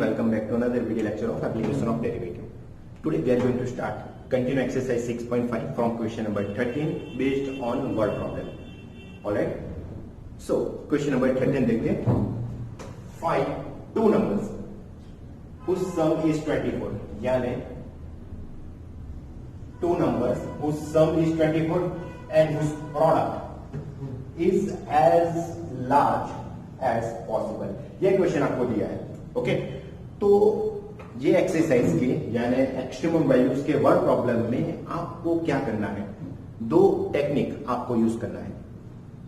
welcome back to another video lecture of application of derivative. Today we are going to start continue exercise 6.5 from question number 13 based on word problem. Alright. So question number 13 देखिए. Find two numbers whose sum is 24. यानी two numbers whose sum is 24 and whose product is as large as possible. ये question आपको दिया है. Okay तो ये exercise के यानी एक्सट्रीमम वैल्यूज के वर्ड प्रॉब्लम में आपको क्या करना है, दो टेक्निक आपको यूज करना है.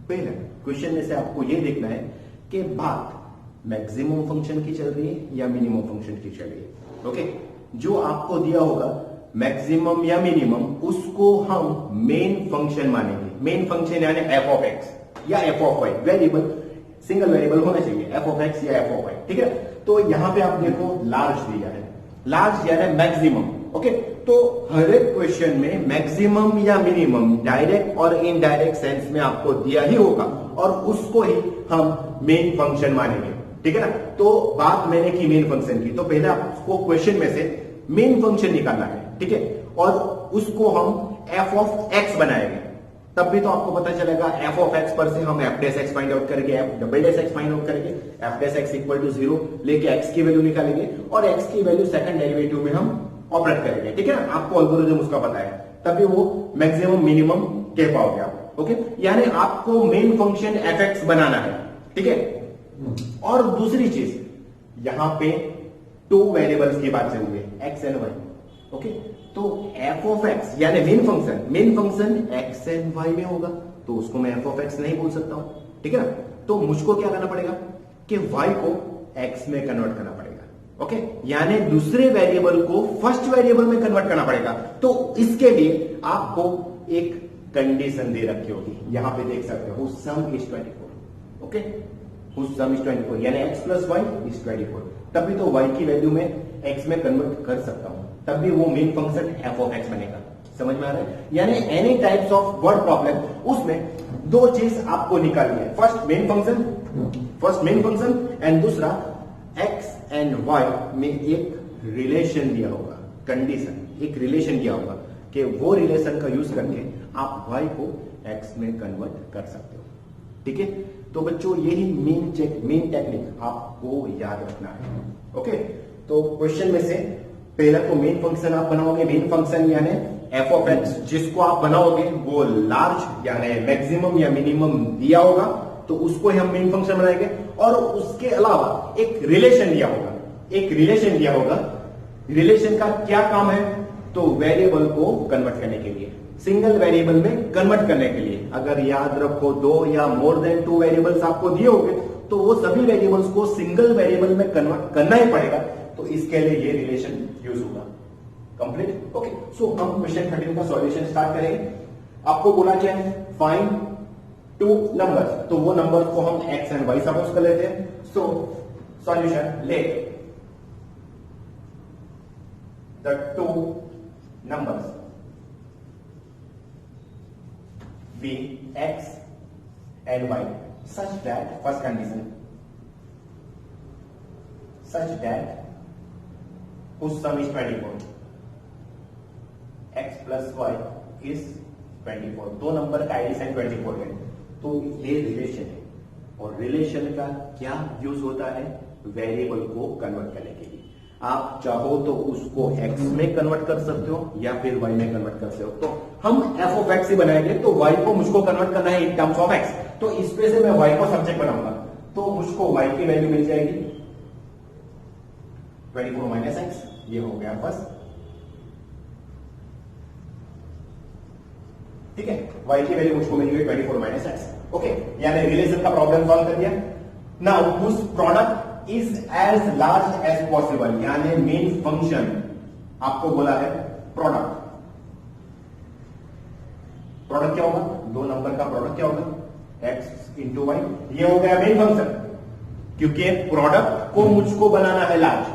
पहले क्वेश्चन में से आपको ये देखना है कि बात मैक्सिमम फंक्शन की चल रही है या मिनिमम फंक्शन की चल रही है. ओके जो आपको दिया होगा मैक्सिमम या मिनिमम उसको हम मेन फंक्शन मानेंगे. मेन फंक्शन यानी एफ ऑफ एक्स या F of Y, variable single variable होना चाहिए, एफ ऑफ एक्स या एफ ऑफ वाई. ठीक है. तो यहां पे आप देखो लार्ज दिया है, लार्ज यानी मैक्सिमम. ओके तो हर एक क्वेश्चन में मैक्सिमम या मिनिमम डायरेक्ट और इनडायरेक्ट सेंस में आपको दिया ही होगा और उसको ही हम मेन फंक्शन मानेंगे. ठीक है ना. तो बात मैंने की मेन फंक्शन की, तो पहले आपको क्वेश्चन में से मेन फंक्शन निकालना है. ठीक है. और उसको हम एफ ऑफ एक्स बनाएंगे. तब भी तो आपको पता चलेगा एफ ऑफ एक्स पर से हम f dash x find out करेंगे, f double dash x find out करेंगे, F dash x equal to 0 लेके एक्स की वैल्यू निकालेंगे और एक्स की वैल्यू सेकंड डेरिवेटिव में हम ऑपरेट करेंगे. ठीक है ना. आपको एल्गोरिथम उसका पता है, तभी वो मैक्सिमम मिनिमम कह पाओगे आप. ओके यानी आपको मेन फंक्शन एफ एक्स बनाना है. ठीक है. और दूसरी चीज यहां पे टू वेरिएबल्स की बात चल रही है, एक्स एंड वाई. ओके तो एफ ऑफ एक्स यानी main function X and Y में होगा, तो उसको मैं एफ ऑफ एक्स नहीं बोल सकता हूं. ठीक है ना. तो मुझको क्या करना पड़ेगा कि वाई को एक्स में कन्वर्ट करना पड़ेगा. ओके यानी दूसरे वेरिएबल को फर्स्ट वेरिएबल में कन्वर्ट करना पड़ेगा. तो इसके लिए आपको एक कंडीशन दे रखी होगी, यहां पे देख सकते हो सम इज 24. ओके सम इज 24 यानी एक्स प्लस वाई इज 24. तभी तो वाई की वैल्यू में एक्स में कन्वर्ट कर सकता हूं, तब भी वो main function F of x बनेगा. समझ में आ रहा है. यानी any types of word problem उसमें दो चीज आपको निकालनी है, फर्स्ट मेन फंक्शन एंड दूसरा एक्स एंड वाई में एक रिलेशन दिया होगा, कंडीशन एक रिलेशन दिया होगा कि वो रिलेशन का यूज करके आप वाई को एक्स में कन्वर्ट कर सकते हो. ठीक है. तो बच्चों यही मेन टेक्निक आपको याद रखना है. ओके तो क्वेश्चन में से पहला तो मेन फंक्शन आप बनाओगे. मेन फंक्शन यानी एफ ऑफ एक्स जिसको आप बनाओगे वो लार्ज यानी मैक्सिमम या मिनिमम दिया होगा, तो उसको ही हम मेन फंक्शन बनाएंगे. और उसके अलावा एक रिलेशन दिया होगा. रिलेशन का क्या काम है, तो वेरिएबल को कन्वर्ट करने के लिए, सिंगल वेरिएबल में कन्वर्ट करने के लिए. अगर याद रखो दो या मोर देन टू वेरिएबल्स आपको दिए होंगे तो वो सभी वेरिएबल्स को सिंगल वेरिएबल में कन्वर्ट करना ही पड़ेगा. तो इसके लिए ये रिलेशन यूज होगा. कंप्लीट. ओके सो हम क्वेश्चन 13 का सॉल्यूशन स्टार्ट करेंगे. आपको बोला क्या है, फाइंड टू नंबर्स, तो वो नंबर्स को हम एक्स एंड वाई सपोज कर लेते हैं. So solution let the two numbers be x and y such that first condition such that whose sum is 24, x plus y is 24. दो number का addition 24 है. तो ये रिलेशन है और रिलेशन का क्या यूज होता है, वेरिएबल को कन्वर्ट करने के लिए. आप चाहो तो उसको x में कन्वर्ट कर सकते हो या फिर y में कन्वर्ट कर सकते हो. तो हम f ऑफ x ही बनाएंगे, तो y को मुझको कन्वर्ट करना है इन टर्म्स ऑफ x, तो इस पे से मैं y को सब्जेक्ट बनाऊंगा. तो मुझको y की वैल्यू मिल जाएगी 24 माइनस एक्स. ये हो गया बस. ठीक है. y की वैल्यू मुझको मिल गई 24 माइनस एक्स. ओके यानी रिलेशन का प्रॉब्लम सॉल्व कर दिया. Now whose product is as large as possible यानी मेन फंक्शन आपको बोला है प्रोडक्ट क्या होगा, दो नंबर का प्रोडक्ट क्या होगा, x इंटू वाई. ये हो गया मेन फंक्शन, क्योंकि प्रोडक्ट को मुझको बनाना है लार्ज,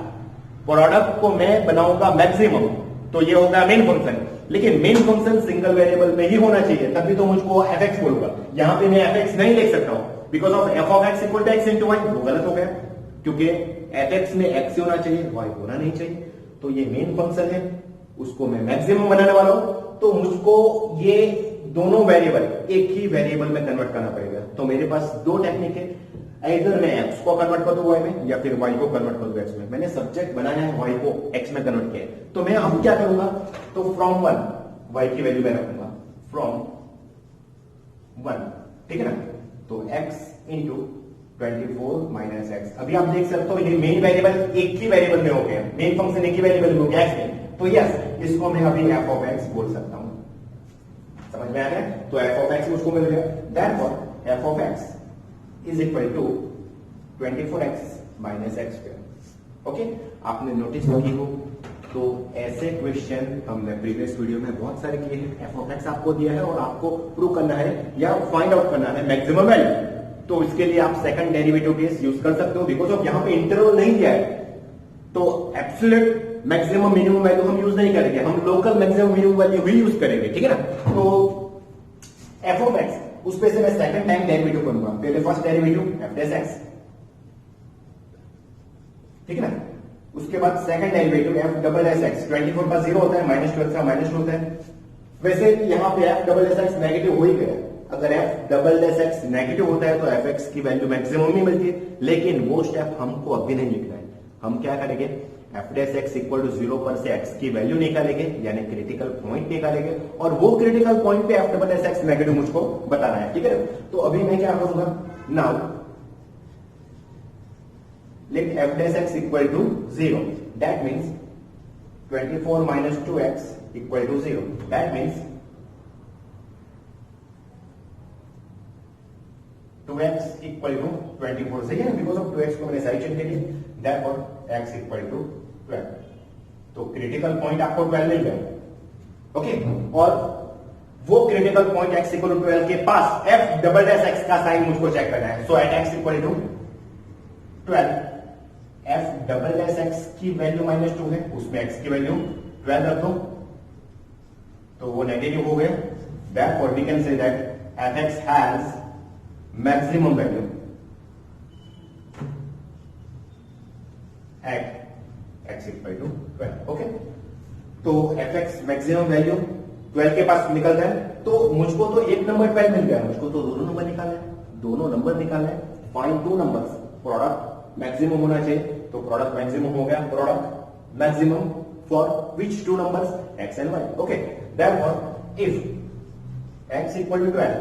प्रोडक्ट को मैं बनाऊंगा मैक्सिमम, तो ये होगा मेन फंक्शन. लेकिन मेन फंक्शन सिंगल वेरिएबल में ही होना चाहिए, तभी तो मुझको एफ एक्स बोलूंगा. यहां पे मैं एफ एक्स नहीं लिख सकता हूं because of F of X equal to X into Y. वो गलत हो गया क्योंकि एफ एक्स में एक्स होना चाहिए, वाई होना नहीं चाहिए। तो ये मेन फंक्शन है, उसको मैं मैक्सिमम बनाने वाला हूं, तो मुझको ये दोनों वेरिएबल एक ही वेरिएबल में कन्वर्ट करना पड़ेगा। तो मेरे पास दो टेक्निक है, इधर मैं एक्स को कन्वर्ट कर दूं वाई में, या फिर वाई को कन्वर्ट कर दूं एक्स में। मैंने सब्जेक्ट बनाया है, वाई को एक्स में कन्वर्ट किया है, तो मैं अब क्या करूंगा, तो फ्रॉम 1 वाई की वैल्यू मैं रखूंगा फ्रॉम 1, ठीक है ना। तो x इंटू 24 माइनस एक्स। अभी आप देख सकते हो ये मेन वेरिएबल एक ही वेरिएबल में हो गया, मेन फंक्शन एक ही वेरिएबल में हो गया x में, तो यस इसको मैं अभी f ऑफ x बोल सकता हूं। समझ में आ गया? तो f ऑफ x मुझको मिल गया, therefore f of x is equal to 24x minus X square. Okay, आपने नोटिस की हो तो ऐसे क्वेश्चन हमने प्रीवियस वीडियो में बहुत सारे किए हैं। एफ ऑफ एक्स आपको दिया है और आपको प्रूव करना है या फाइंड आउट करना है मैक्सिमम वैल्यू, तो इसके लिए आप सेकंड डेरिवेटिव केस यूज कर सकते हो। बिकॉज ऑफ यहां पे इंटरवल नहीं दिया है, तो एब्सोल्यूट मैक्सिमम मिनिमम वैल्यू हम यूज नहीं करेंगे, हम लोकल मैक्सिमम मिनिमम वैल्यू ही यूज करेंगे, ठीक है ना। तो एफ ऑफ एक्स उस पे से मैं सेकंड टाइम डेरिवेटिव करूंगा, पहले first derivative F dash x, ठीक है ना। उसके बाद second derivative F double S x, 24 का 0 होता है, माइनस 12 का माइनस 2 होता है। वैसे यहां पे F double S x negative हो ही गया, अगर F double S x negative होता है तो एफ एक्स की वैल्यू मैक्सिमम ही मिलती है, लेकिन वो स्टेप हमको अभी नहीं लिखना है। हम क्या करेंगे, F dash x equal to 0 पर से एक्स की वैल्यू निकालेंगे, यानी क्रिटिकल पॉइंट निकालेंगे, और वो क्रिटिकल पॉइंट पे F double S x negative मुझको बताना है, ठीक है। तो अभी मैं क्या करूंगा, now let f dash x equal to 0. That means 24 minus 2x equal to 0. That means 2x equal to 24 सही है ना, because of 2x को मैंने साइड चेंज कर दिया, therefore x equal to 12. तो क्रिटिकल पॉइंट आपको 12 मिल गया, ओके। और वो critical point x equal to 12 के पास f डबल डैश x का साइन मुझको चेक करना है। So at x equal to 12 f double dash x की वैल्यू -2 है, उसमें x की वैल्यू 12 रख दो, तो वो नेगेटिव हो गया। Therefore we can say that fx has maximum value at x equal to 12, okay. तो fx मैक्सिमम वैल्यू 12 के पास निकलता है, तो मुझको तो एक नंबर 12 मिल गया, मुझको तो दोनों नंबर निकालना है, दोनों नंबर निकालना है। Find two numbers, product maximum होना चाहिए, तो प्रोडक्ट मैक्सिमम हो गया, product maximum for which two numbers, x and y, okay. Therefore if x equal to 12,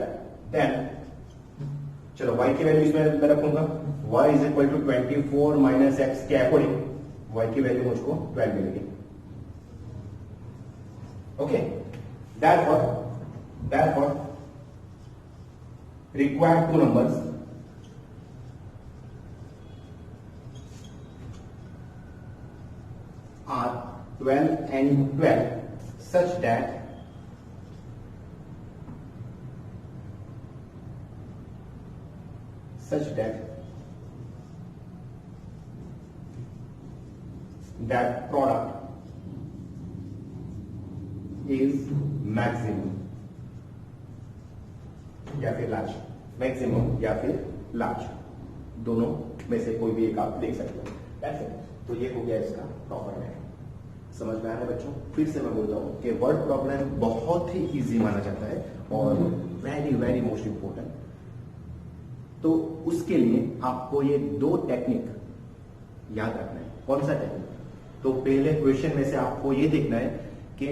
then चलो y की वैल्यू इसमें मैं रखूंगा, y is equal to 24 minus X के अकॉर्डिंग y की वैल्यू मुझको 12 मिलेगी, okay. therefore required two numbers are 12 and 12 such that that product is maximum या फिर लार्ज, मैक्सिमम या फिर लार्ज, दोनों में से कोई भी एक आप देख सकते हो। That's it. तो ये हो गया इसका प्रॉपर में। समझ में आया बच्चों? फिर से मैं बोलता हूं कि वर्ड प्रॉब्लम बहुत ही इजी माना जाता है और वेरी वेरी मोस्ट इंपॉर्टेंट। तो उसके लिए आपको ये दो टेक्निक याद रखना है। कौन सा टेक्निक? तो पहले क्वेश्चन में से आपको ये देखना है कि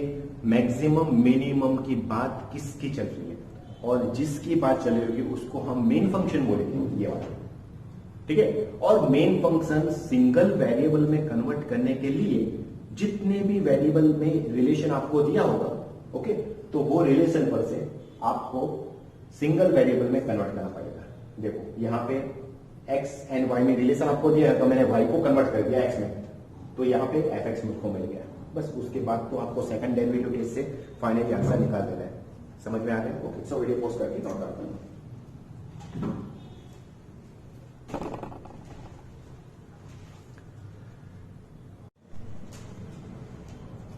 मैक्सिमम मिनिमम की बात किसकी चल रही है, और जिसकी बात चल रही होगी उसको हम मेन फंक्शन बोलेंगे, ये वाला, ठीक है। और मेन फंक्शन सिंगल वेरिएबल में कन्वर्ट करने के लिए जितने भी वेरिएबल में रिलेशन आपको दिया होगा, ओके, तो वो रिलेशन पर से आपको सिंगल वेरिएबल में कन्वर्ट करना पड़ेगा। देखो यहां पे x एंड y में रिलेशन आपको दिया है, तो मैंने y को कन्वर्ट कर दिया x में, तो यहां पे fx मुझको मिल गया। बस उसके बाद तो आपको सेकंड डेरिवेटिव केस से फाइनली आंसर निकाल देना है। समझ में आ गया? ओके, सो वीडियो पोस्ट करके नोट करता हूं।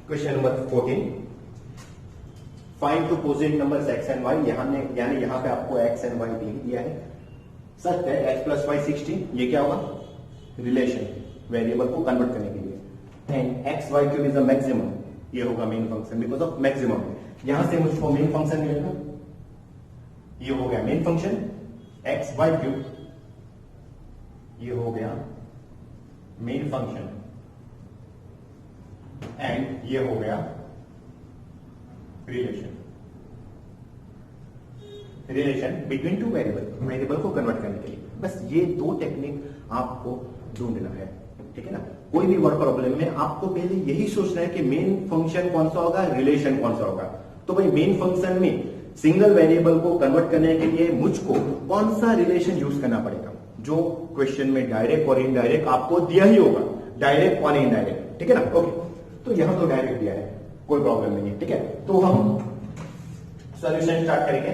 Question number 14, find two positive numbers x and y। यानी यहां पे आपको x एंड y दे दिया है। सच है x प्लस y 16, ये क्या होगा? रिलेशन, वेरिएबल को कन्वर्ट करने के लिए। And X Y cube is the maximum, ये होगा main function because of maximum. यहां से मुझको मेन फंक्शन मिलेगा, ये हो गया main function X Y cube, ये हो गया मेन फंक्शन, एंड ये हो गया रिलेशन बिटवीन टू वेरिएबल को कन्वर्ट करने के लिए। बस ये दो टेक्निक आपको ढूंढना है, ठीक है ना। कोई भी वर्ड प्रॉब्लम में आपको पहले यही सोचना है कि मेन फंक्शन कौन सा होगा, रिलेशन कौन सा होगा। तो भाई मेन फंक्शन में सिंगल वेरिएबल को कन्वर्ट करने के लिए मुझको कौन सा रिलेशन यूज करना पड़ेगा, जो क्वेश्चन में डायरेक्ट और इनडायरेक्ट आपको दिया ही होगा, डायरेक्ट और इनडायरेक्ट, ठीक है ना। ओके, तो यहां तो डायरेक्ट दिया है, कोई प्रॉब्लम नहीं है, ठीक है। तो हम सॉल्यूशन स्टार्ट करेंगे।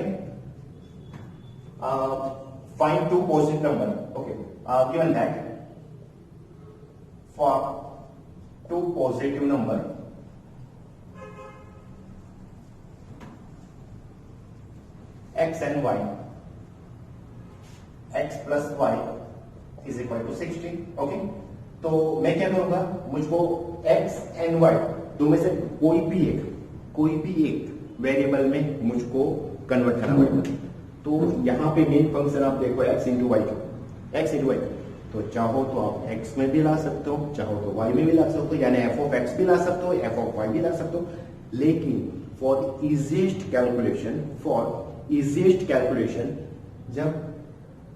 Find two positive number, okay, given that for two positive number x and y, x plus y is equal to 60, okay. तो मैं क्या करूंगा, मुझको x and y दो में से कोई भी एक वेरिएबल में मुझको कन्वर्ट करना पड़ेगा। तो यहां पे मेन फंक्शन आप देखो x into Y, x into Y, तो चाहो तो आप x में भी ला सकते हो, चाहो तो y में भी ला सकते हो, यानी f ऑफ x भी ला सकते हो, f ऑफ y भी ला सकते हो। लेकिन फॉर इजीएस्ट कैलकुलेशन जब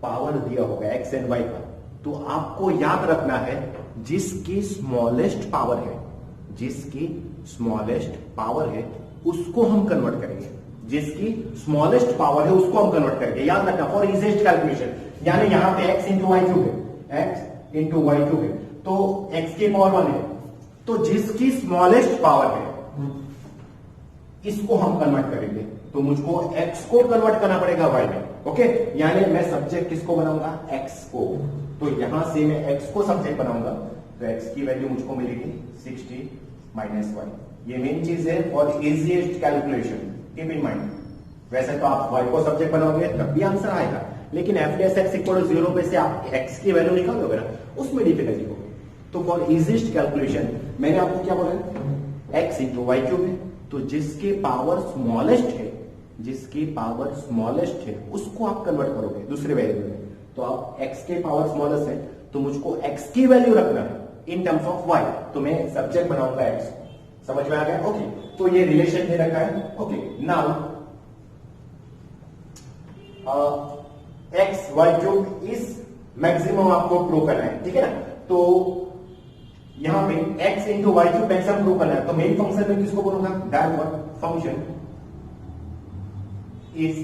पावर दिया होगा x एंड y का, तो आपको याद रखना है जिसकी स्मॉलेस्ट पावर है उसको हम कन्वर्ट करेंगे, जिसकी स्मॉलेस्ट पावर है उसको हम कन्वर्ट करेंगे। याद रखना फॉर इजीएस्ट कैलकुलेशन, यानी यहां पे x इंटू वाई क्यूब है, x इंटू वाई क्यूब है, तो x की पावर 1 है, तो जिसकी स्मॉलेस्ट पावर है इसको हम कन्वर्ट करेंगे। तो मुझको x को कन्वर्ट करना पड़ेगा y में, ओके। यानी मैं सब्जेक्ट किसको बनाऊंगा, x को। तो यहां से मैं x को सब्जेक्ट बनाऊंगा, तो x की वैल्यू मुझको मिलेगी 60 माइनस y। ये मेन चीज है for easiest calculation, keep in mind. वैसे तो आप y को सब्जेक्ट बनाओगे तब भी आंसर आएगा, लेकिन f dash x equal to 0 पे से आप x की वैल्यू निकालोगे ना, उसमें डिफिकल्टी होगी। तो फॉर इजीएस्ट कैलकुलेशन मैंने आपको क्या बोला, x इंटू वाई क्यूब है, तो जिसकी पावर स्मॉलेस्ट है उसको आप कन्वर्ट करोगे दूसरे वेरिएबल में। तो आप x के पावर स्मॉलेस्ट है, तो मुझको x की वैल्यू रखना है इन टर्म्स ऑफ y, तो मैं सब्जेक्ट बनाऊंगा x। समझ में आ गया, ओके। तो ये रिलेशन दे रखा है, okay. Now x y cube is maximum आपको प्रूव करना है, ठीक है ना। तो यहां पे x into Y cube maximum prove करना है, तो मेन फंक्शन में किसको बोलूंगा, that function is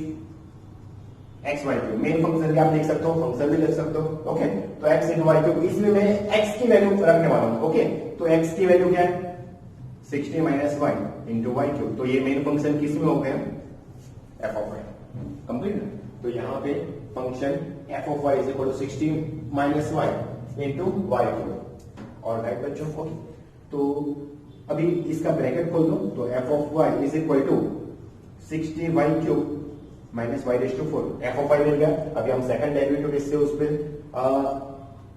X Y cube. Main function क्या आप देख सकते हो, फंक्शन भी लिख सकते हो, ओके। तो x इंटू वाई क्यूब, इसमें मैं x की वैल्यू रखने वाला हूं, ओके। तो x की वैल्यू क्या है, 60 minus Y into Y cube. तो ये मेन फंक्शन किस में हो गया, f ऑफ y, कंप्लीट ना। तो यहां पे function f of y is equal to 60 minus Y into Y cube. और राइट बच्चों, ओके। तो अभी इसका ब्रैकेट खोल दो, तो f of y is equal to 60 Y cube minus Y raise to 4, f of y मिल गया। अभी हम सेकंड डेरिवेटिव इससे उस पर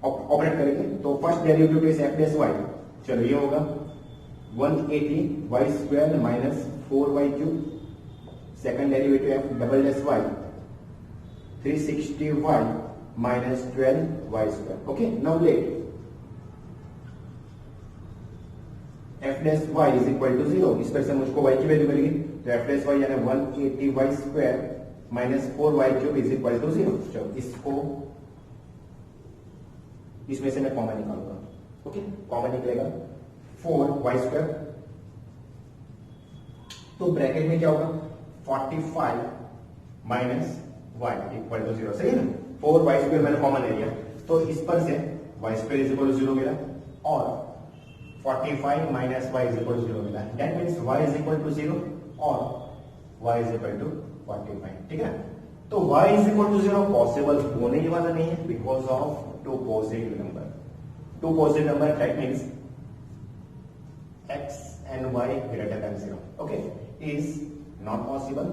ऑपरेट करेंगे। तो first derivative is f dash y, चलो ये होगा 180 Y square minus 4 Y cube. Second derivative f double dash y 360 y माइनस 12 Y square, okay. Now let f dash y is equal to 0, इस पर से मुझको y की वैल्यू मिलेगी, तो f डेस y यानी 180 Y square minus 4 Y cube is equal to 0। चलो इसको इसमें से मैं कॉमन निकालूंगा, ओके। कॉमन निकलेगा 4 वाई स्क्वायर, तो ब्रैकेट में क्या होगा 45 माइनस वाई इक्वल टू 0, सही है ना। 4 वाई स्क्वायर मैंने कॉमन ले लिया, तो इस पर से Y square is equal to 0 मिला, और 45 minus Y is equal to 0 मिला। That means Y is equal to 0 और वाई इज इक्वल टू 45, ठीक है। तो y is equal to 0 possible होने ही वाला नहीं है because of two positive number, that means x and y greater than 0, okay, is not possible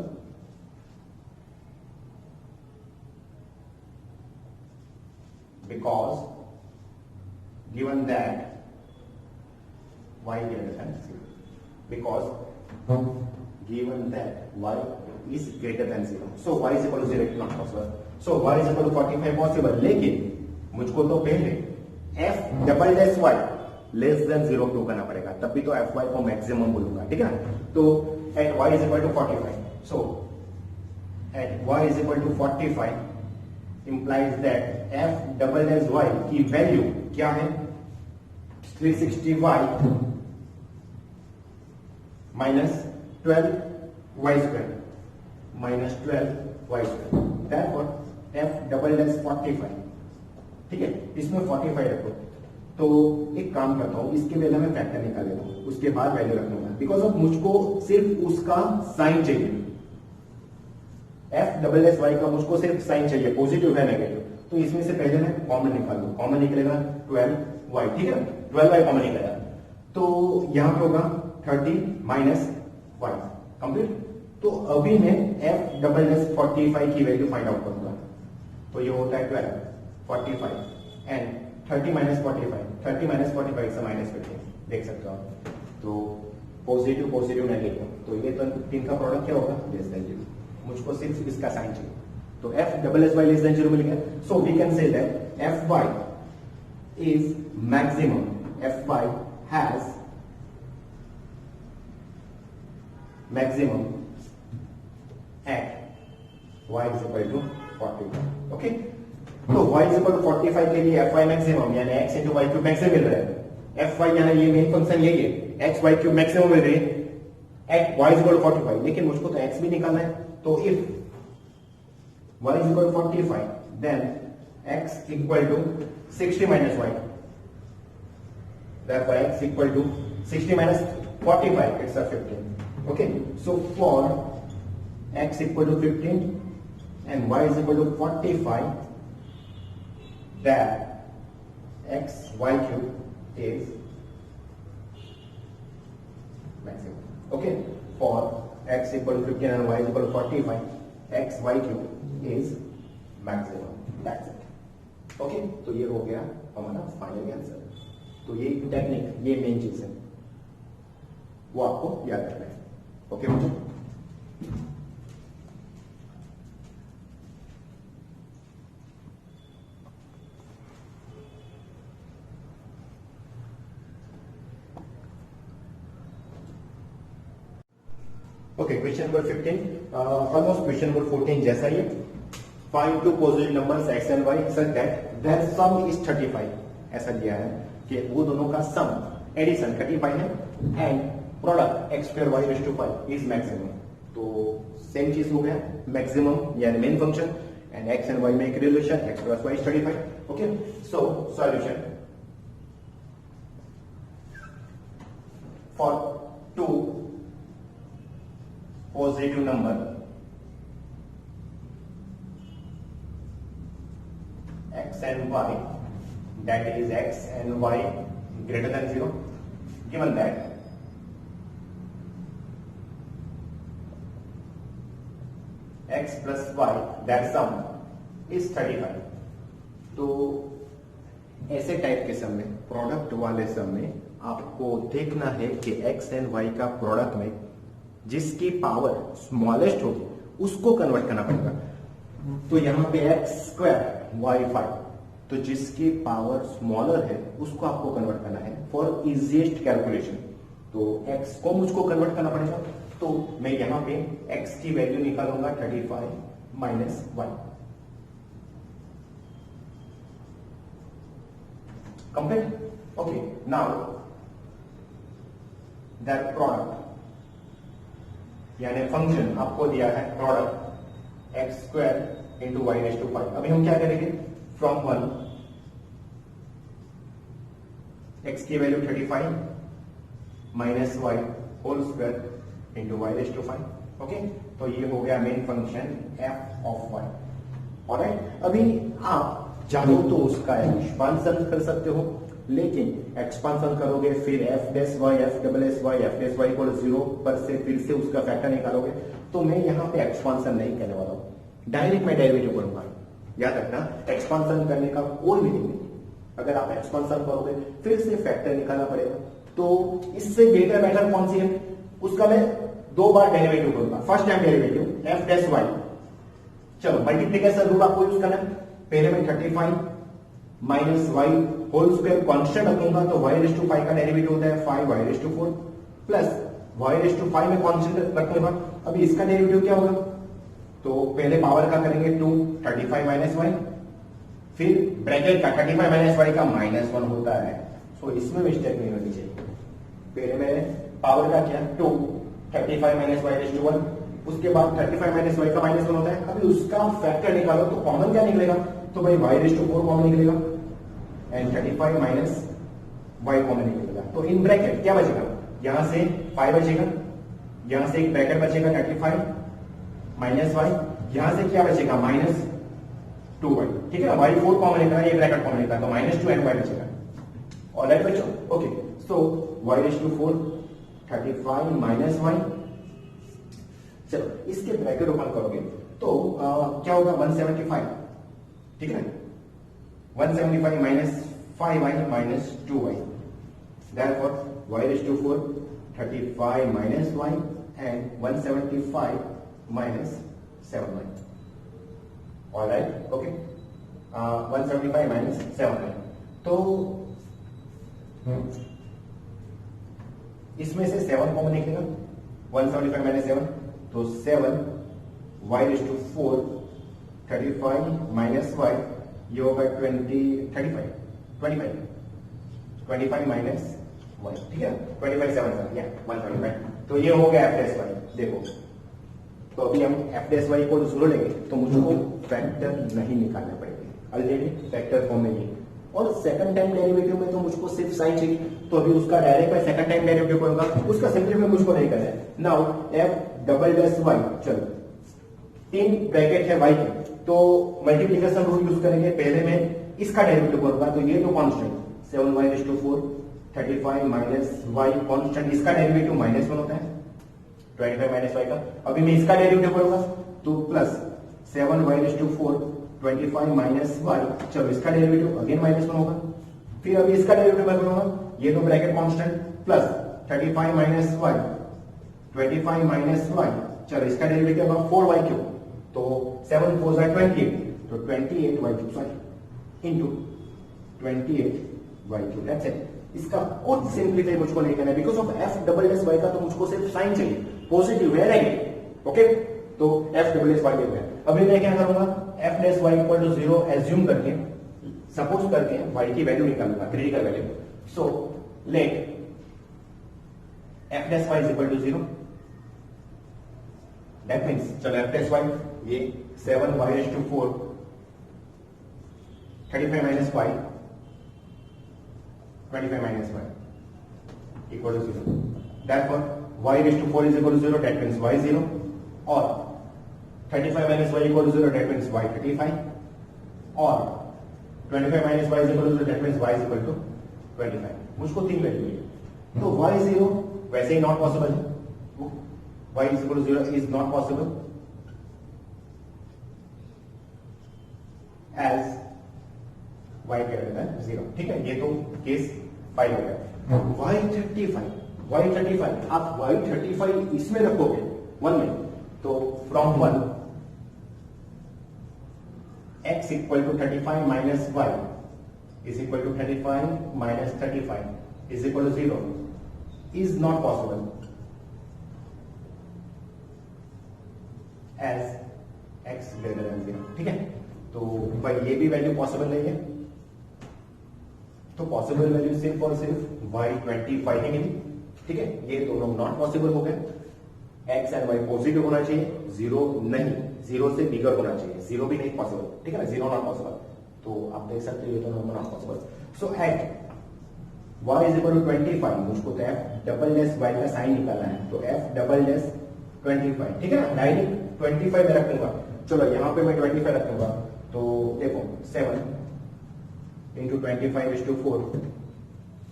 because given that y greater than 0, because given that y is greater than 0, so y is equal to 0 is not possible, so y is equal to 45 possible, लेकिन मुझको तो पहले f double dash y less than 0 prove करना पड़ेगा, तब भी तो fy को मैक्सिमम बोलूंगा, ठीक है ना। तो at y is equal to 45, so at y is equal to 45 implies that f double dash y की वैल्यू क्या है, 360y minus 12y square minus 12y square, therefore f double dash 45, ठीक है, इसमें 45 रखो। तो एक काम करता हूं, इसके पहले मैं फैक्टर निकाल लेता हूं, उसके बाद वैल्यू रखूंगा, बिकॉज ऑफ मुझको सिर्फ उसका साइन चाहिए, f डबल डैश y का मुझको सिर्फ साइन चाहिए, पॉजिटिव है नेगेटिव, तो इसमें से पहले मैं कॉमन निकाल लूं, कॉमन निकलेगा 12y, ठीक है, 12y कॉमन निकलेगा, तो यहां पे होगा 30 माइनस y कंप्लीट। तो अभी मैं f डबल डैश 45 की वैल्यू फाइंड आउट करूंगा, तो ये होता है 12 45 एंड 30 माइनस 45, 30 माइनस 45 से माइनस 15, देख सकते हो आप। तो पॉजिटिव पॉजिटिव नेगेटिव, तो ये तो तीन का प्रोडक्ट क्या होगा, लेस देन 0, मुझको सिर्फ इसका साइन चाहिए, तो f double S y less than 0 मिल गया, so we can say that fy is maximum, fy has maximum at y is equal to 45, okay. तो y इज इक्वल टू 45 के लिए fy मैक्सिमम यानी x into Y cube maximum मिल रहा है, fy यानी ये मेन फंक्शन यही है, x y क्यूब मैक्सिमम मिल रही है at y is equal to 45, लेकिन मुझको तो x भी निकालना है, तो if y is equal to 45, then x equal to 60 minus y. Therefore, x equal to 60 minus 45, it's a 15. Okay, so for x equal to 15 and y is equal to 45, that x y cube is maximum. Okay, for x equal to 15 and y is equal to 45, x y cube is maximum, that's it. Okay, तो ये हो गया हमारा final answer. तो ये technique, ये main चीज है, वो आपको याद रखना है। ओके मुझे okay, question number 15 almost question number 14 जैसा ही है। Find two positive numbers x and y such that their sum is 35, ऐसा दिया है कि वो दोनों का सम एडिशन 35 है and product x square y raise to 5 is maximum. तो सेम चीज हो गया, मैक्सिमम यानी main function and x and y में एक relation x plus y is 35। Okay, so solution for two positive number x and y, that is x and y greater than 0, given that x plus y, that sum is 35। तो ऐसे type के सम में, product वाले सम में आपको देखना है कि x एंड y का प्रोडक्ट में जिसकी पावर स्मॉलेस्ट होगी उसको कन्वर्ट करना पड़ेगा। तो यहां पे x स्क्वायर y 5, तो जिसकी पावर स्मॉलर है उसको आपको कन्वर्ट करना है फॉर इजीएस्ट कैलकुलेशन। तो x को मुझको कन्वर्ट करना पड़ेगा, तो मैं यहां पे x की वैल्यू निकालूंगा 35 माइनस 1 complete. Okay, now that product यानी फंक्शन आपको दिया है product X square into Y raise to 5। अभी हम क्या करेंगे, फ्रॉम 1 एक्स की value 35 minus Y whole square into Y raise to 5। Okay, तो ये हो गया main function F of Y. Alright, अभी आप चाहो तो उसका एक्सपांशन कर सकते हो, लेकिन एक्सपांशन करोगे फिर F dash Y F double S Y F dash Y equal 0 पर से फिर से उसका फैक्टर निकालोगे, तो मैं यहां पे एक्सपांशन नहीं करने वाला हूं, डायरेक्ट मैं डेरिवेटिव करूंगा। याद रखना, एक्सपांशन करने का कोई मीनिंग नहीं, अगर आप एक्सपांशन करोगे फिर से फैक्टर निकालना पड़ेगा। तो इससे बेटर मेथड कौन सी है, उसका मैं 2 बार डेरिवेटिव करूंगा। First time derivative F dash Y, चलो मल्टीप्लीकेशन रूल आपको यूज करना है। पहले मैं 35 minus Y whole square constant रखूंगा, तो y रेज़ टू 5 का डेरिवेटिव होता है 5 y raise to 4 plus y raise to 5 में कांस्टेंट रखूंगा। अभी इसका डेरिवेटिव क्या होगा, तो पहले पावर का करेंगे 2 35 माइनस वाई, फिर ब्रैकेट का 35 माइनस वाई का -1 होता है। सो इसमें मिस्टेक नहीं होनी चाहिए। पहले मैंने पावर का किया 2 35 माइनस वाई रेज़ टू 1, उसके बाद 35 माइनस वाई का -1 होता है। अभी उसका फैक्टर निकालो तो कॉमन क्या निकलेगा, तो भाई y रेज़ टू 4 कॉमन निकलेगा एंड 35 माइनस y कॉमन निकलेगा। तो इन ब्रैकेट क्या बचेगा, यहां से 5 बचेगा, यहां से एक ब्रैकेट बचेगा 35 माइनस y, यहां से क्या बचेगा -2y, ठीक है ना। y4 कॉमन निकला, ये ब्रैकेट कॉमन निकला, तो -2 एंड y बचेगा। ऑलराइट बच्चों, okay. So y raise to 4 35 minus y, चलो इसके ब्रैकेट ओपन करोगे तो क्या होगा 175, ठीक है ना। 175 minus 5y minus 2y, therefore y raised to 4 35 minus y and 175 minus 7y. All right, okay. 175 minus 7y. तो इसमें से 7 कॉमन निकलेगा, 175 माइनस 7, तो 7 y raised to 4 35 minus y, ये होगा 25 माइनस y, ठीक है, 25 7 या 125, तो ये हो गया एफ डैश वाई। देखो तो अभी हम एफ डैश वाई को 0 लेंगे तो मुझको फैक्टर नहीं निकालना पड़ेगा, ऑलरेडी फैक्टर फॉर्म में ही। और सेकंड टाइम डेरिवेटिव में तो मुझको सिर्फ साइन चाहिए, तो अभी उसका डायरेक्ट मैं सेकंड टाइम डेरिवेटिव करूंगा, उसका सिंपलीफाई मुझको नहीं करना है। Now F double dash Y, चलो 3 ब्रैकेट है y के, तो मल्टीप्लिकेशन रूल यूज करेंगे। पहले मैं इसका डेरिवेटिव करूंगा, तो ये तो constant 7y raise to 4 35 minus y constant, इसका डेरिवेटिव -1 होता है 25 माइनस y का। अभी मैं इसका डेरिवेटिव करूंगा तो plus 7y raise to 4 25 minus y, चलो इसका डेरिवेटिव अगेन -1 होगा। फिर अभी इसका डेरिवेटिव मैं करूंगा, ये तो bracket constant plus 35 minus y 25 minus y, चलो इसका डेरिवेटिव होगा 4y क्यूब, तो 7 4 जा 28, तो 28y cube, sorry into 28y cube, that's it. इसका कुछ सिंपलीफाई मुझको नहीं करना है, because of F double S Y का तो मुझको सिर्फ साइन चाहिए, पॉजिटिव है नेगेटिव, ओके। तो एफ डबल एस वाई है। अभी मैं क्या करूंगा, F dash Y equal to 0 assume करके, सपोज करके वाई की वैल्यू निकालूंगा, critical value. So let F dash Y is equal to 0, that means चलो एफ डैश वाई ये 7y raise to 4 35 minus y 25 minus y equal to 0. Therefore, y raised to 4 is equal to 0. That means y 0. Or 35 minus y equal to 0. That means y 35. Or 25 minus y is equal to 0. That means y is equal to 25. मुझको 3 value है, तो y 0 वैसे ही not possible है, y is equal to 0 is not possible as y greater than 0, ठीक है। ये तो case 5 हो गया। y35 आप y35 इसमें रखोगे 1 में, तो from 1 x equal to 35 minus y is equal to 35 minus 35 is equal to 0 is not possible as x greater than 0, ठीक है। तो भाई ये भी वैल्यू पॉसिबल नहीं है, तो पॉसिबल वैल्यू सिर्फ और सिर्फ y25 ही मिली, ठीक है। ये दोनों नॉट पॉसिबल हो गए, x एंड y पॉजिटिव होना चाहिए, 0 नहीं, 0 से बिगर होना चाहिए, 0 भी नहीं पॉसिबल, ठीक है ना, 0 नॉट पॉसिबल। तो आप देख सकते हो ये दोनों not possible. So at y is equal to 25, मुझको तो f डबल डैश y का साइन निकालना है, तो f डबल डैश 25, ठीक है ना, डायरेक्ट 25 में रखूंगा। चलो यहाँ पे मैं 25 रखूंगा, तो देखो 7 इंटू 25 इज टू 4,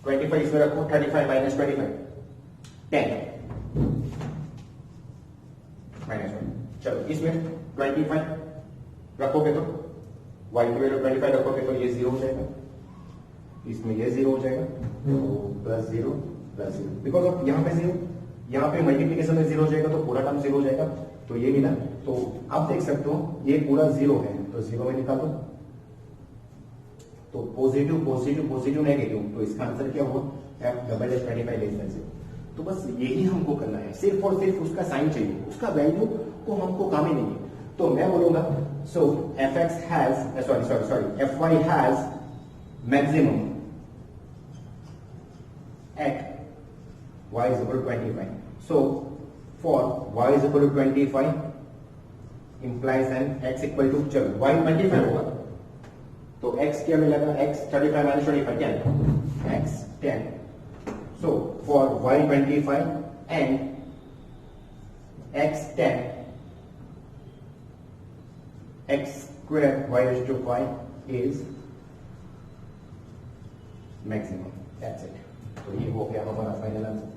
25 इसमें रखो, 35 माइनस 25 10 माइनस 1, चलो इसमें 25 रखोगे तो y की वैल्यू 25 रखोगे तो ये 0 हो जाएगा, इसमें ये 0 हो जाएगा, तो प्लस 0 प्लस 0, बिकॉज ऑफ यहाँ पे 0, यहाँ पे मल्टीप्लीकेशन में 0 हो जाएगा तो पूरा टर्म 0 हो जाएगा, तो ये मिला। तो आप देख सकते हो ये पूरा 0 है, तो 0 में निकाल दो, तो पॉजिटिव पॉजिटिव पॉजिटिव नेगेटिव, तो इसका आंसर क्या हुआ, f double dash 25 less than 0। तो बस यही हमको करना है, सिर्फ और सिर्फ उसका साइन चाहिए, उसका वैल्यू को हमको काम ही नहीं है। तो मैं बोलूंगा सो fx has sorry fy has maximum at y is equal to 25. So for y is equal to 25 implies an x equal to, चलो y 25 होगा तो x क्या मिलेगा, x 35 minus 25 10, x 10. So for y 25 and x 10, x square y raised to 5 is maximum. That's it. तो ये हो गया हमारा फाइनल आंसर।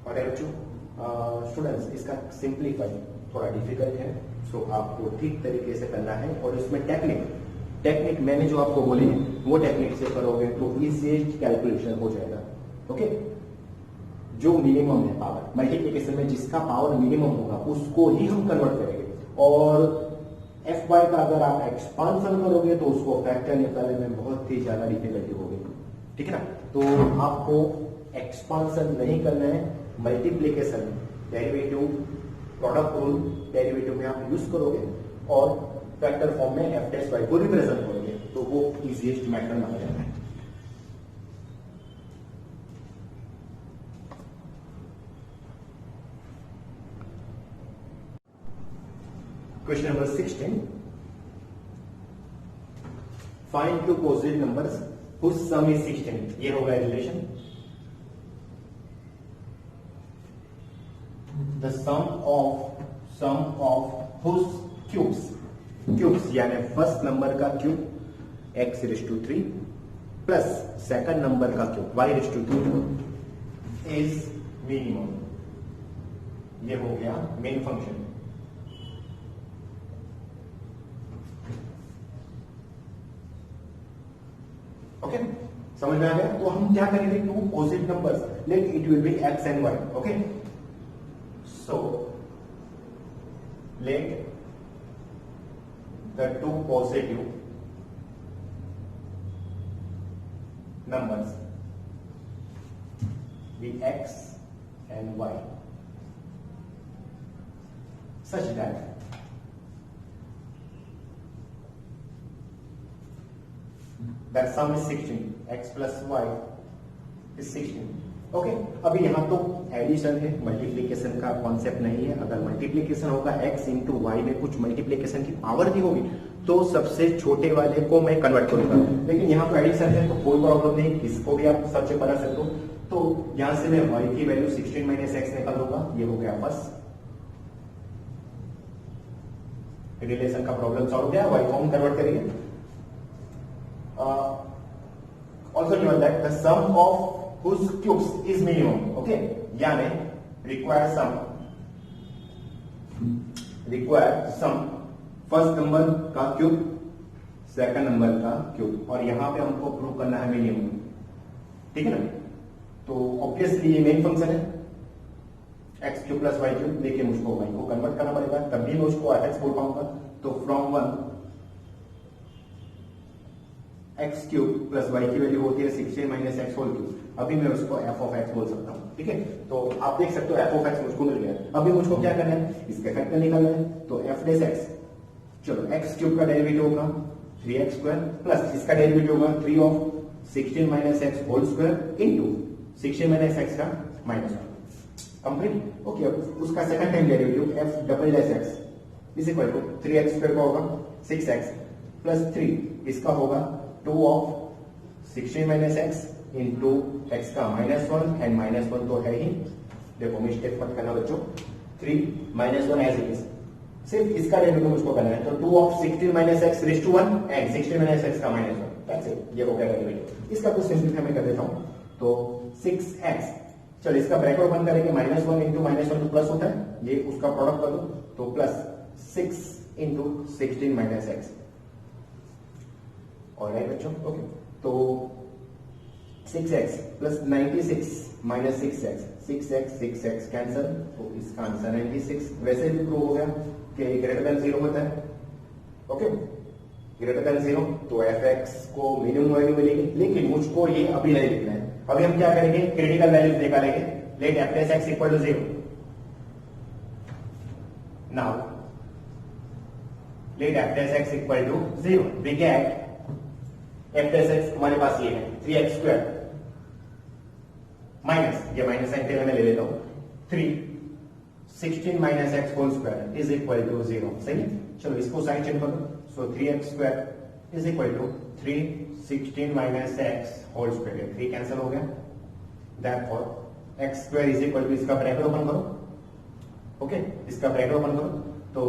और स्टूडेंट्स इसका सिंप्लीफाई थोड़ा डिफिकल्ट है, सो आपको ठीक तरीके से करना है, और इसमें टेक्निक मैंने जो आपको बोली है वो टेक्निक से करोगे तो इजीएस्ट कैलकुलेशन हो जाएगा। ओके, जो मिनिमम है पावर मल्टीप्लिकेशन में, जिसका पावर मिनिमम होगा उसको ही हम कन्वर्ट करेंगे, और एफ वाई का अगर आप एक्सपांशन करोगे तो उसको फैक्टर निकालने में बहुत ही ज्यादा डिफिकल्टी होगी, ठीक है ना। तो आपको एक्सपांशन नहीं करना है, multiplication derivative product rule derivative में आप यूज करोगे और फैक्टर फॉर्म में एफ डैश वाई को रिप्रेजेंट करोगे, तो वो इजीएस्ट मेथड माना जाता है। Question number 16. Find two positive numbers whose sum is 16. ये होगा relation. The sum of whose cubes यानी फर्स्ट नंबर का cube x raised to 3 plus second number का cube y raised to 2 is minimum. ये हो गया मेन फंक्शन। ओके, समझ में आ गया। तो हम क्या करेंगे, two positive numbers, let it will be X and Y. Okay, so let the two positive numbers be x and y such that sum is 16, x plus y is 16. Okay, अभी यहां तो एडिशन है, multiplication का concept नहीं है। अगर multiplication होगा x into Y में कुछ मल्टीप्लीकेशन की पावर भी होगी तो सबसे छोटे वाले को मैं कन्वर्ट करूंगा, लेकिन यहाँ तो एडिशन है तो कोई प्रॉब्लम नहीं, इसको भी आप सबसे बना सकते हो। तो यहां से मैं y की वैल्यू 16 माइनस एक्स निकाल दूंगा, ये हो गया फर्स्ट रिलेशन का प्रॉब्लम सॉल्व हो गया। y को हम कन्वर्ट करेंगे। Also given that the sum of whose cubes is minimum. Okay, यानी require sum फर्स्ट नंबर का क्यूब सेकंड नंबर का क्यूब, और यहां पे हमको प्रूव करना है मिनिमम, ठीक है ना। तो ऑब्वियसली ये मेन फंक्शन है X cube plus Y cube, लेकिन मुझको वाई को कन्वर्ट करना पड़ेगा, तभी मैं उसको एफ एक्स बोल पाऊंगा। तो from one X cube plus Y की वैल्यू होती है 16 माइनस एक्स होल क्यूब, अभी मैं उसको एफ ऑफ एक्स बोल सकता हूँ, ठीक है। तो आप देख सकते हो एफ ऑफ एक्स मुझको मिल गया। अभी मुझको क्या करना है, इसका फैक्टर निकालना है। तो एफ डेस एक्स, चलो एक्स क्यूब का डेरिवेटिव होगा 3x स्क्वायर प्लस इसका डेरिवेटिव होगा 3 of 16 minus X whole square into 16 minus X का माइनस 1 कंप्लीट। ओके, उसका second time derivative F double dash X is equal to 3x square का होगा 6x plus 3, इसका होगा 2 of 16 minus X into X का minus 1 and minus 1 तो है ही, देखो मिस्टेक मत करना बच्चों, 3 माइनस 1 एज इट इज, सिर्फ इसका डेरिवेटिव मुझको करना है। तो 2 of 16 minus X raise to 1 and 16 minus X का माइनस 1, दैट्स इट, ये हो गया डेरिवेटिव। इसका कुछ सिंपलीफाई मैं कर देता हूं। तो 6x, चलो इसका ब्रैकेट ओपन करेंगे, माइनस 1 इंटू माइनस 1 तो प्लस होता है, ये उसका प्रोडक्ट कर दो, तो प्लस 6 इंटू 16 माइनस एक्स। और राइट बच्चों, ओके, तो 6x plus 96 minus 6x cancel, तो इसका आंसर 96। वैसे भी प्रूव हो गया कि ग्रेटर देन 0 होता है, ओके, ग्रेटर देन 0, तो fx को मिनिमम वैल्यू मिलेगी। लेकिन मुझको ये अभी नहीं लिखना है, अभी हम क्या करेंगे, क्रिटिकल वैल्यूज निकालेंगे। Let f dash x equal to 0। Now let f dash x equal to 0, we get f dash x हमारे पास ये है 3x स्क्वायर माइनस, ये माइनस साइन थे मैं ले लेता हूं, 3 16 minus X whole square is equal to 0। सही है, चलो इसको साइन चेंज कर दो। So 3x square is equal to 3 16 minus X whole square, 3 cancel हो गया। Therefore x square is equal to, इसका ब्रैकेट ओपन करो, ओके, इसका ब्रैकेट ओपन करो, तो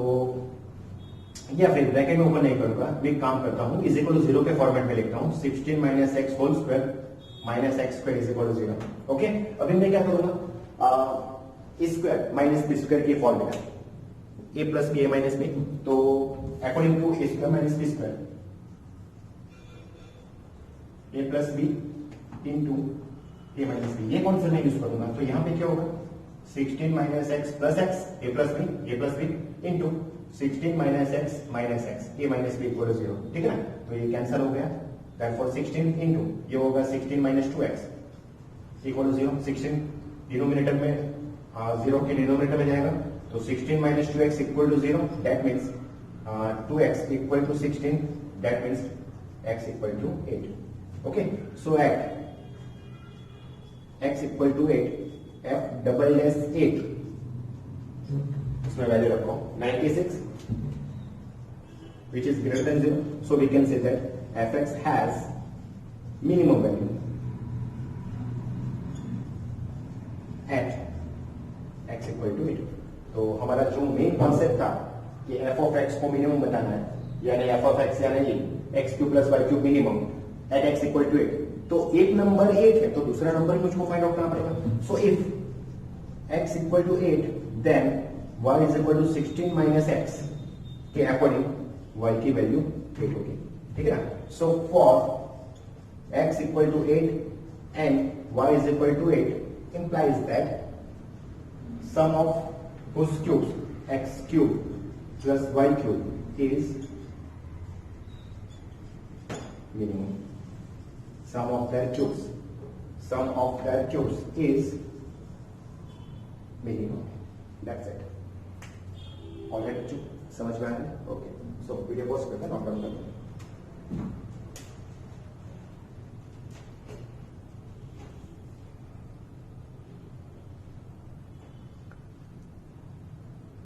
या फिर ब्रैकेट में ओपन नहीं करूंगा, मैं एक काम करता हूं, इज इक्वल टू 0 के फॉर्मेट में लिखता हूं, 16 minus X whole square minus X square is equal to 0। Okay, अभी मैं क्या करूंगा, स्क्वायर माइनस बी स्क्वायर की formula, A plus B A minus B, तो according to A square minus B square, A plus B into A minus B, ये कौन सा मैं यूज करूंगा, तो यहां पे क्या होगा, 16 minus X plus X A plus B into 16 minus X A minus B equal to 0, ठीक है ना, तो ये कैंसिल हो गया। Therefore 16 इंटू ये होगा 16 minus 2x equal to 0, 16 denominator में 0 के डिनोमिनेटर में जाएगा, तो 16 minus 2x equal to 0, that means 2x equal to 16, that means x equal to 8। Okay, so at x equal to 8, f double S 8, इसमें value रखो 96 which is greater than 0, so we can say that fx has minimum value at x equal to 8। तो हमारा जो main concept था कि f of x को minimum बताना है, यानी f of x यानी x cube plus Y cube minimum at x equal to 8, तो एक नंबर 8 है, तो दूसरा नंबर मुझको फाइंड आउट करना पड़ेगा। So if x equal to 8, then y is equal to 16 minus x के अकॉर्डिंग y की वैल्यू 8 होगी, ठीक है ना। So for x equal to 8 and y is equal to 8 implies that sum of whose cubes x cube plus y cube is minimum, sum of their cubes is minimum, that's it। Alright, समझ में आया? Okay, so video pause करते हैं, note down करते हैं।